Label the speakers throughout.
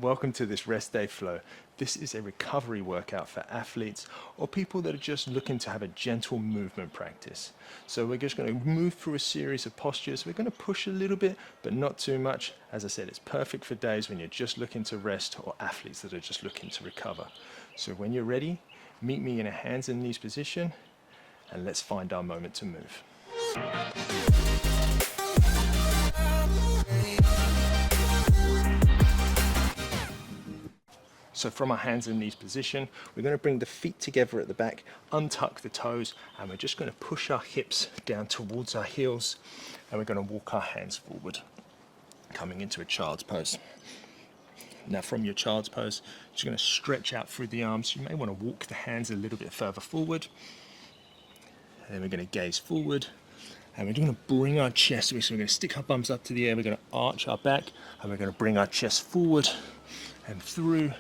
Speaker 1: Welcome to this rest day flow. This is a recovery workout for athletes or people that are just looking to have a gentle movement practice. So we're just going to move through a series of postures. We're going to push a little bit, but not too much. As I said, it's perfect for days when you're just looking to rest or athletes that are just looking to recover. So when you're ready, meet me in a hands and knees position and let's find our moment to move. So from our hands and knees position, we're going to bring the feet together at the back, untuck the toes, and we're just going to push our hips down towards our heels, and we're going to walk our hands forward, coming into a child's pose. Now from your child's pose, you're just going to stretch out through the arms. You may want to walk the hands a little bit further forward. And then we're going to gaze forward, and we're going to bring our chest, so we're going to stick our bums up to the air, we're going to arch our back, and we're going to bring our chest forward and through.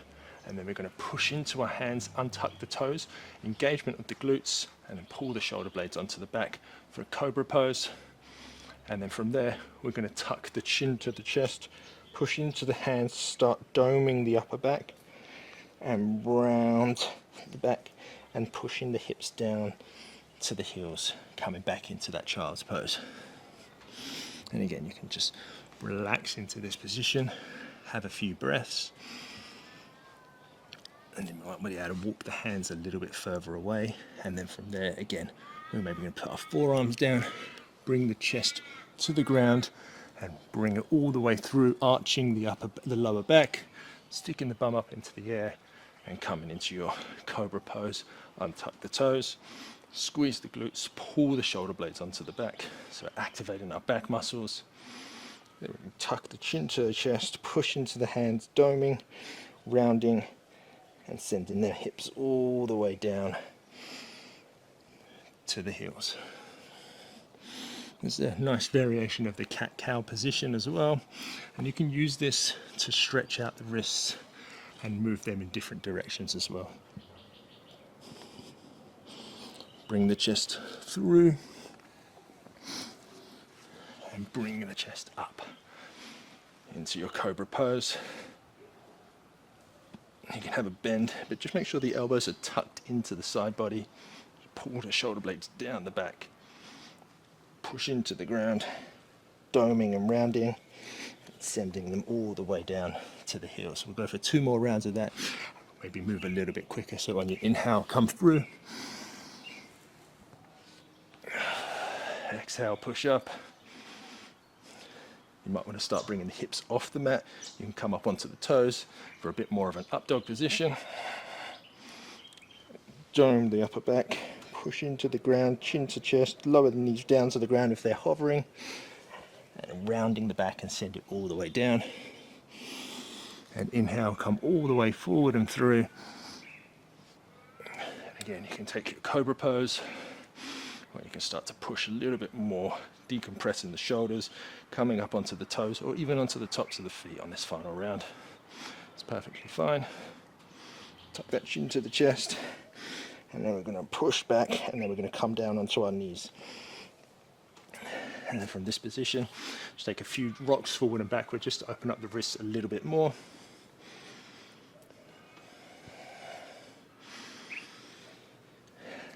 Speaker 1: And then we're going to push into our hands, untuck the toes, engagement of the glutes, and then pull the shoulder blades onto the back for a cobra pose. And then from there, we're going to tuck the chin to the chest, push into the hands, start doming the upper back, and round the back, and pushing the hips down to the heels, coming back into that child's pose. And again, you can just relax into this position, have a few breaths. And then we might be able to walk the hands a little bit further away. And then from there, again, we're maybe going to put our forearms down, bring the chest to the ground, and bring it all the way through, arching the lower back, sticking the bum up into the air, and coming into your cobra pose. Untuck the toes, squeeze the glutes, pull the shoulder blades onto the back. So activating our back muscles. Then we can tuck the chin to the chest, push into the hands, doming, rounding, and sending the hips all the way down to the heels. There's a nice variation of the cat-cow position as well, and you can use this to stretch out the wrists and move them in different directions as well. Bring the chest through and bring the chest up into your cobra pose. You can have a bend, but just make sure the elbows are tucked into the side body. Pull the shoulder blades down the back. Push into the ground, doming and rounding, and sending them all the way down to the heels. We'll go for 2 more rounds of that. Maybe move a little bit quicker, so on your inhale, come through. Exhale, push up. You might want to start bringing the hips off the mat. You can come up onto the toes for a bit more of an up dog position. Dome the upper back, push into the ground, chin to chest, lower the knees down to the ground if they're hovering, and rounding the back and send it all the way down. And inhale, come all the way forward and through. And again, you can take your cobra pose, where you can start to push a little bit more, decompressing the shoulders, coming up onto the toes or even onto the tops of the feet on this final round. It's perfectly fine. Tuck that chin to the chest, and then we're going to push back, and then we're going to come down onto our knees. And then from this position, just take a few rocks forward and backward just to open up the wrists a little bit more.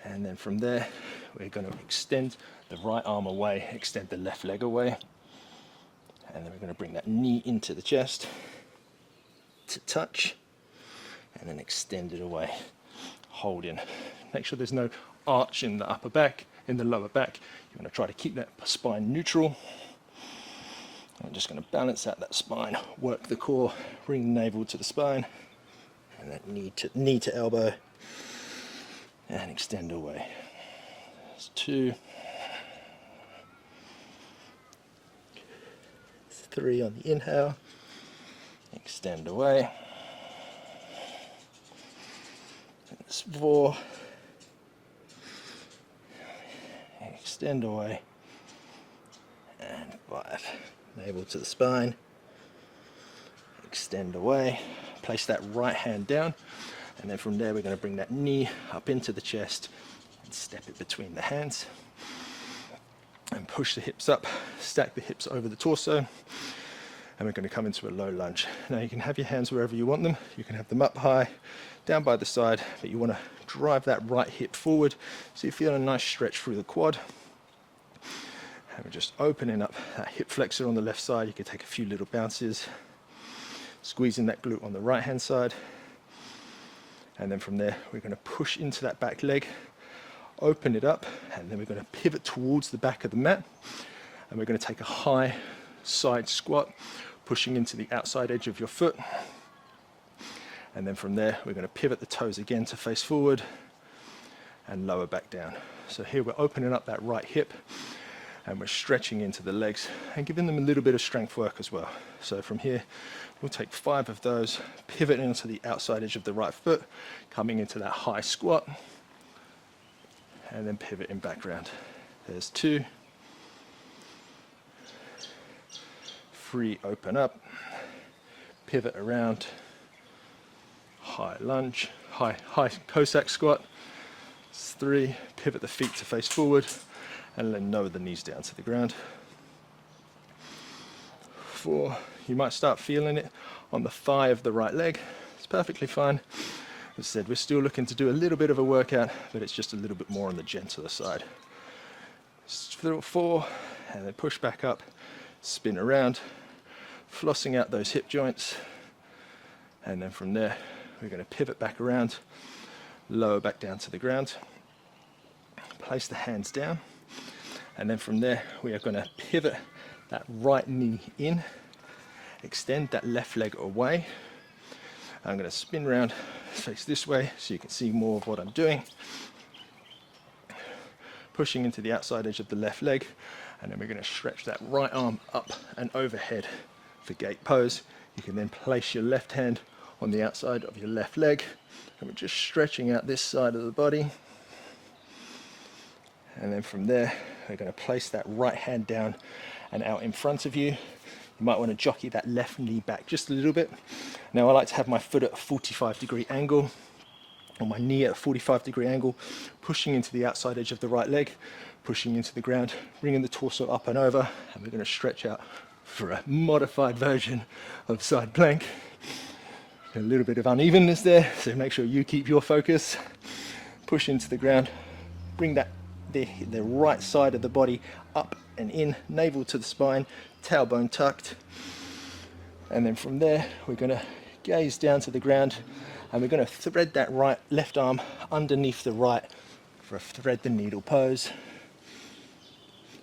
Speaker 1: And then from there, we're going to extend the right arm away, extend the left leg away, and then we're going to bring that knee into the chest to touch, and then extend it away, holding. Make sure there's no arch in the upper back, in the lower back. You want to try to keep that spine neutral. I'm just going to balance out that spine, work the core, bring the navel to the spine, and that knee to elbow, and extend away. That's 2, 3 on the inhale, extend away. That's 4, extend away, and 5. Navel to the spine, extend away. Place that right hand down, and then from there we're going to bring that knee up into the chest and step it between the hands and push the hips up, stack the hips over the torso, and we're going to come into a low lunge. Now you can have your hands wherever you want them. You can have them up high, down by the side, but you want to drive that right hip forward so you feel a nice stretch through the quad. And we're just opening up that hip flexor on the left side. You can take a few little bounces, squeezing that glute on the right hand side. And then from there, we're going to push into that back leg, open it up, and then we're going to pivot towards the back of the mat. And we're going to take a high side squat, pushing into the outside edge of your foot. And then from there, we're going to pivot the toes again to face forward and lower back down. So here we're opening up that right hip and we're stretching into the legs and giving them a little bit of strength work as well. So from here, we'll take 5 of those, pivot into the outside edge of the right foot, coming into that high squat, and then pivoting back round. There's 2. 3, open up, pivot around, high lunge, high Cossack squat. 3, pivot the feet to face forward, and then lower the knees down to the ground. 4, you might start feeling it on the thigh of the right leg. It's perfectly fine. As I said, we're still looking to do a little bit of a workout, but it's just a little bit more on the gentler side. 4, and then push back up, spin around, flossing out those hip joints. And then from there, we're going to pivot back around, lower back down to the ground, place the hands down. And then from there, we are going to pivot that right knee in, extend that left leg away. I'm going to spin around, face this way so you can see more of what I'm doing. Pushing into the outside edge of the left leg, and then we're going to stretch that right arm up and overhead for gate pose. You can then place your left hand on the outside of your left leg, and we're just stretching out this side of the body. And then from there, we're going to place that right hand down and out in front of you. You might want to jockey that left knee back just a little bit. Now I like to have my foot at a 45-degree angle, or my knee at a 45-degree angle, pushing into the outside edge of the right leg, pushing into the ground, bringing the torso up and over, and we're going to stretch out for a modified version of side plank. A little bit of unevenness there, so make sure you keep your focus. Push into the ground, bring that the right side of the body up and in, navel to the spine, tailbone tucked. And then from there, we're going to gaze down to the ground, and we're going to thread that left arm underneath the right for a thread the needle pose.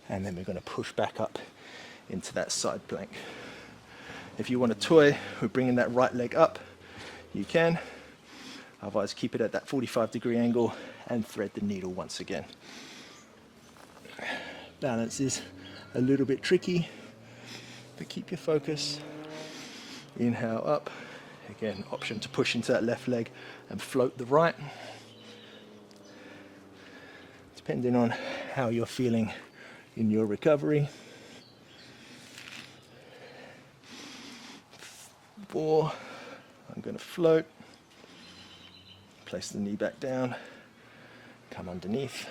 Speaker 1: And then we're going to push back up into that side plank. If you want a toy with bringing that right leg up, you can. Otherwise, keep it at that 45-degree angle and thread the needle once again. Balance is a little bit tricky, but keep your focus. Inhale up. Again, option to push into that left leg and float the right. Depending on how you're feeling in your recovery. 4, I'm going to float. Place the knee back down. Come underneath.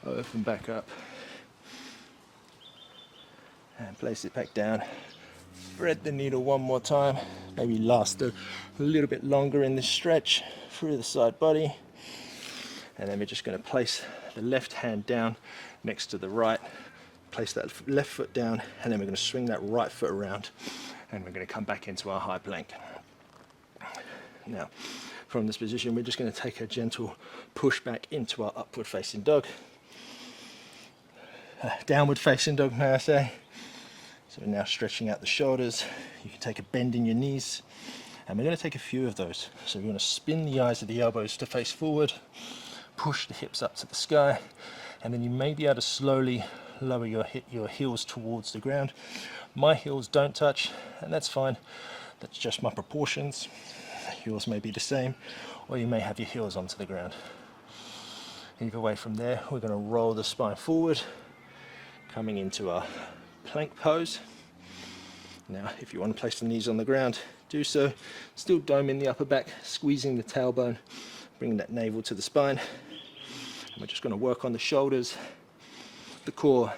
Speaker 1: Open back up. And place it back down. Thread the needle one more time. Maybe last a little bit longer in this stretch through the side body. And then we're just going to place the left hand down next to the right. Place that left foot down, and then we're going to swing that right foot around, and we're going to come back into our high plank. Now, from this position, we're just going to take a gentle push back into our upward facing dog. Downward facing dog, may I say. So we're now stretching out the shoulders. You can take a bend in your knees, and we're going to take a few of those. So we're going to spin the eyes of the elbows to face forward, push the hips up to the sky, and then you may be able to slowly lower your heels towards the ground. My heels don't touch, and that's fine. That's just my proportions. Yours may be the same, or you may have your heels onto the ground. Either way, from there, we're going to roll the spine forward, coming into our plank pose. Now, if you want to place the knees on the ground, do so. Still dome in the upper back, squeezing the tailbone, bringing that navel to the spine. And we're just going to work on the shoulders the core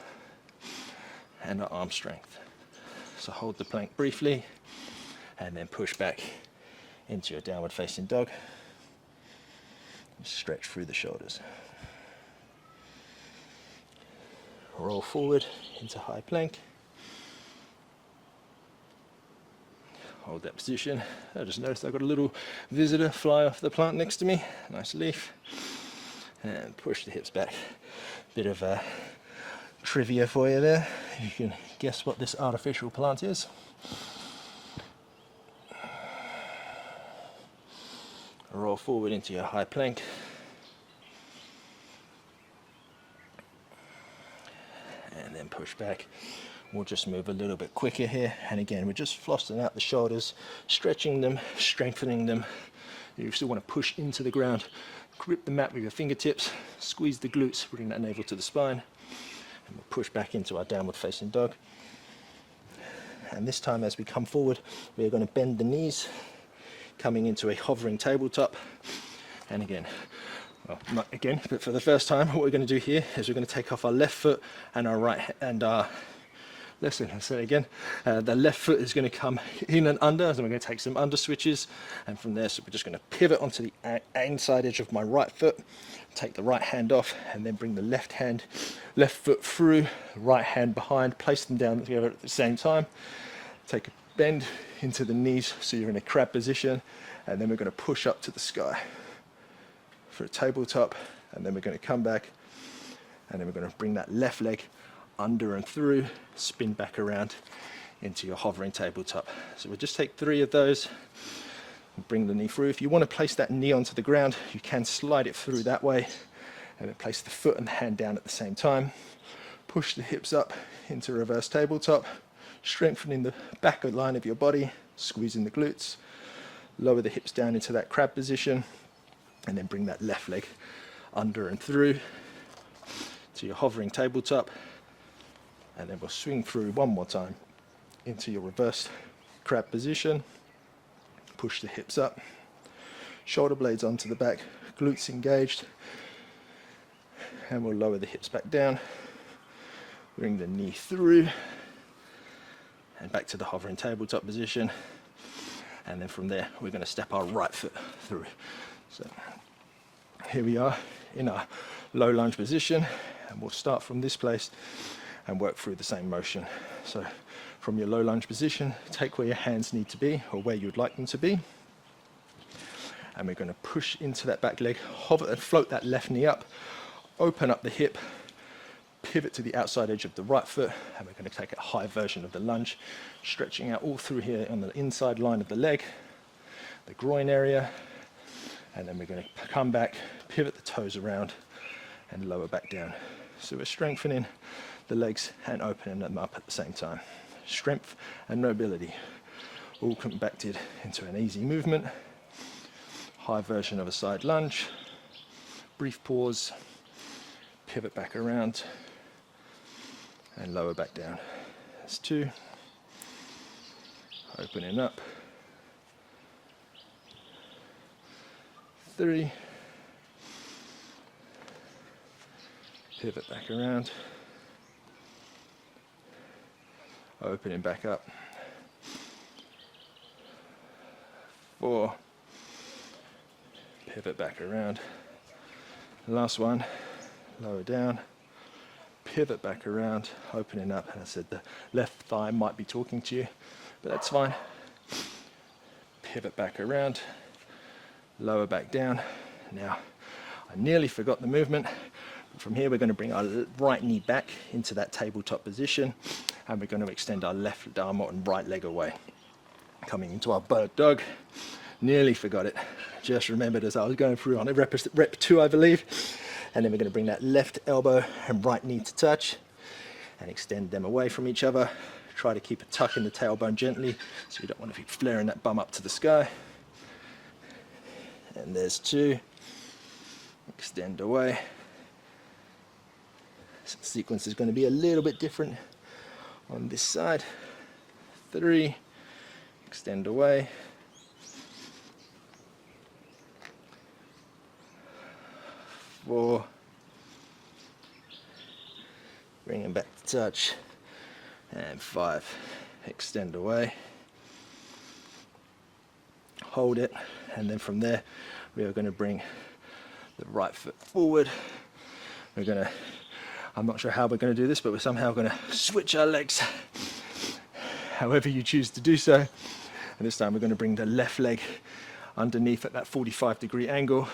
Speaker 1: and our arm strength. So hold the plank briefly and then push back into your downward facing dog. Stretch through the shoulders. Roll forward into high plank. Hold that position. I just noticed I've got a little visitor fly off the plant next to me. Nice leaf. And push the hips back. Bit of a trivia for you there. You can guess what this artificial plant is. Roll forward into your high plank. And then push back. We'll just move a little bit quicker here. And again, we're just flossing out the shoulders, stretching them, strengthening them. You still want to push into the ground. Grip the mat with your fingertips. Squeeze the glutes, bring that navel to the spine. And we'll push back into our downward facing dog. And this time as we come forward, we're going to bend the knees, coming into a hovering tabletop. And again, well, not again, but for the first time, what we're going to do here is we're going to take off our left foot and our right and our listen, I'll say it again. The left foot is going to come in and under, and we're going to take some under switches, and from there, so we're just going to pivot onto the inside edge of my right foot, take the right hand off, and then bring the left foot through, right hand behind, place them down together at the same time. Take a bend into the knees so you're in a crab position, and then we're going to push up to the sky for a tabletop, and then we're going to come back, and then we're going to bring that left leg under and through, spin back around into your hovering tabletop. So we'll just take 3 of those and bring the knee through. If you want to place that knee onto the ground, you can slide it through that way and then place the foot and the hand down at the same time. Push the hips up into reverse tabletop, strengthening the back line of your body, squeezing the glutes, lower the hips down into that crab position, and then bring that left leg under and through to your hovering tabletop. And then we'll swing through one more time into your reverse crab position. Push the hips up, shoulder blades onto the back, glutes engaged, and we'll lower the hips back down, bring the knee through, and back to the hovering tabletop position. And then from there, we're going to step our right foot through. So here we are in our low lunge position, and we'll start from this place and work through the same motion. So from your low lunge position, take where your hands need to be or where you'd like them to be. And we're going to push into that back leg, hover and float that left knee up, open up the hip, pivot to the outside edge of the right foot, and we're going to take a high version of the lunge, stretching out all through here on the inside line of the leg, the groin area, and then we're going to come back, pivot the toes around, and lower back down. So we're strengthening the legs and opening them up at the same time. Strength and mobility, all compacted into an easy movement. High version of a side lunge. Brief pause, pivot back around, and lower back down. That's 2. Opening up. 3. Pivot back around. Opening back up. 4. Pivot back around. Last one, lower down. Pivot back around, opening up. And I said the left thigh might be talking to you, but that's fine. Pivot back around, lower back down. Now, I nearly forgot the movement. From here, we're going to bring our right knee back into that tabletop position, and we're going to extend our left arm and right leg away. Coming into our bird dog. Nearly forgot it. Just remembered as I was going through on rep 2, I believe. And then we're going to bring that left elbow and right knee to touch and extend them away from each other. Try to keep a tuck in the tailbone gently, so you don't want to be flaring that bum up to the sky. And there's 2. Extend away. So the sequence is going to be a little bit different on this side. 3. Extend away. 4. bring them back to touch, and 5, extend away, hold it, and then from there we are going to bring the right foot forward. I'm not sure how we're going to do this, but we're somehow going to switch our legs however you choose to do so. And this time we're going to bring the left leg underneath at that 45-degree angle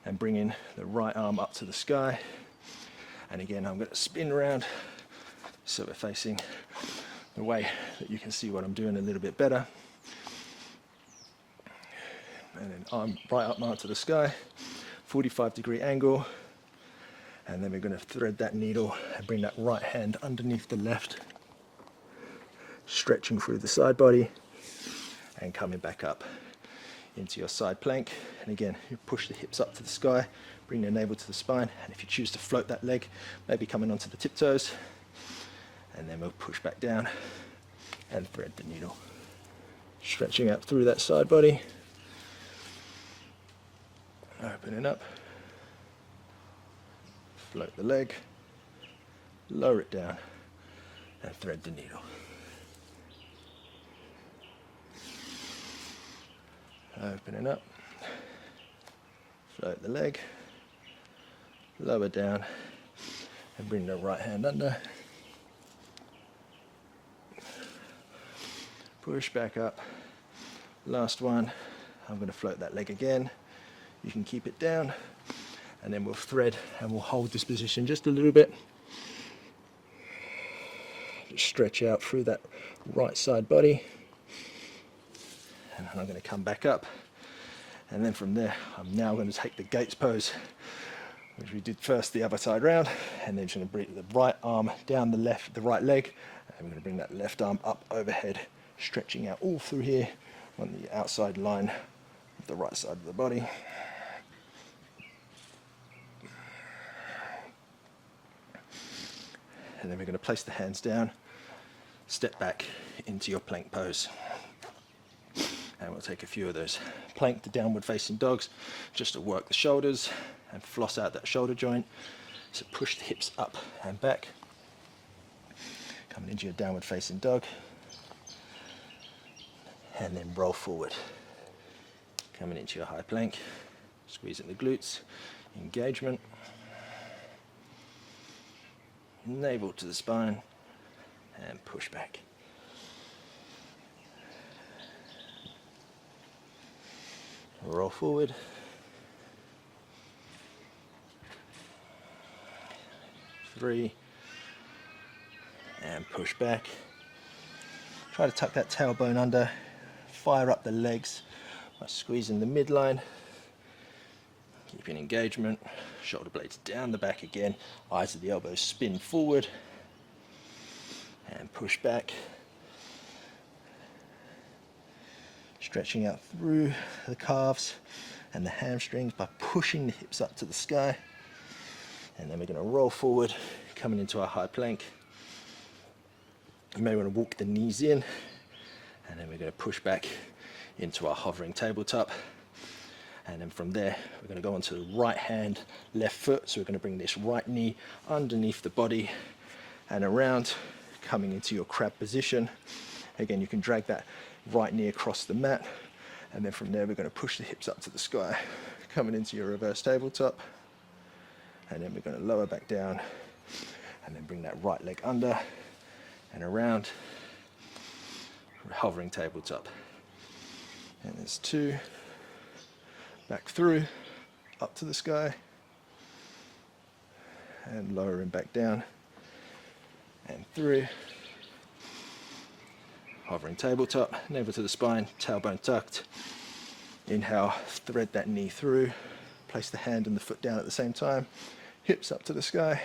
Speaker 1: and bring in the right arm up to the sky. And again, I'm going to spin around so we're facing the way that you can see what I'm doing a little bit better. And then arm right up now to the sky, 45-degree angle. And then we're going to thread that needle and bring that right hand underneath the left, stretching through the side body and coming back up into your side plank. And again, you push the hips up to the sky, bring the navel to the spine, and if you choose to float that leg, maybe coming onto the tiptoes, and then we'll push back down and thread the needle, stretching out through that side body, opening up. Float the leg, lower it down, and thread the needle. Opening up, float the leg, lower down, and bring the right hand under. Push back up. Last one, I'm going to float that leg again. You can keep it down. And then we'll thread and we'll hold this position just a little bit. Just stretch out through that right side body. And I'm going to come back up. And then from there, I'm now going to take the gates pose, which we did first the other side round. And then just going to bring the right arm down the right leg. And I'm going to bring that left arm up overhead, stretching out all through here on the outside line of the right side of the body. And then we're going to place the hands down, step back into your plank pose. And we'll take a few of those plank to downward facing dogs just to work the shoulders and floss out that shoulder joint. So push the hips up and back. Coming into your downward facing dog. And then roll forward. Coming into your high plank, squeezing the glutes, engagement. Navel to the spine and push back. Roll forward. Three. And push back. Try to tuck that tailbone under. Fire up the legs by squeezing the midline. Keeping engagement, shoulder blades down the back again, eyes of the elbows spin forward and push back. Stretching out through the calves and the hamstrings by pushing the hips up to the sky. And then we're going to roll forward, coming into our high plank. You may want to walk the knees in, and then we're going to push back into our hovering tabletop. And then from there, we're going to go onto the right hand, left foot. So we're going to bring this right knee underneath the body and around, coming into your crab position. Again, you can drag that right knee across the mat. And then from there, we're going to push the hips up to the sky, coming into your reverse tabletop. And then we're going to lower back down and then bring that right leg under and around, hovering tabletop. And there's 2. Back through, up to the sky, and lowering back down, and through, hovering tabletop, navel to the spine, tailbone tucked. Inhale, thread that knee through, place the hand and the foot down at the same time, hips up to the sky,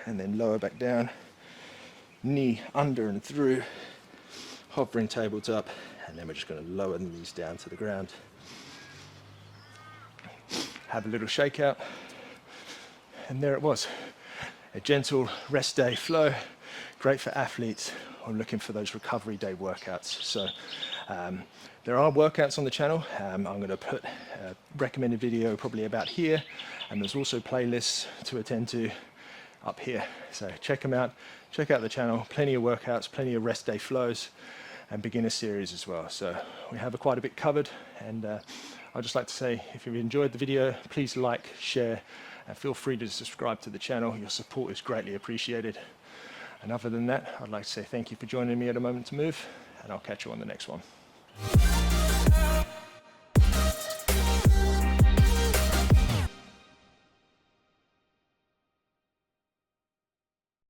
Speaker 1: and then lower back down, knee under and through, hovering tabletop. And then we're just going to lower the knees down to the ground. Have a little shakeout. And there it was. A gentle rest day flow. Great for athletes or looking for those recovery day workouts. So There are workouts on the channel. I'm going to put a recommended video probably about here, and there's also playlists to attend to up here. So check them out. Check out the channel. Plenty of workouts, plenty of rest day flows, and beginner series as well. So we have quite a bit covered, and I'd just like to say, if you've enjoyed the video, please like, share, and feel free to subscribe to the channel. Your support is greatly appreciated. And other than that, I'd like to say thank you for joining me at A Moment to Move, and I'll catch you on the next one.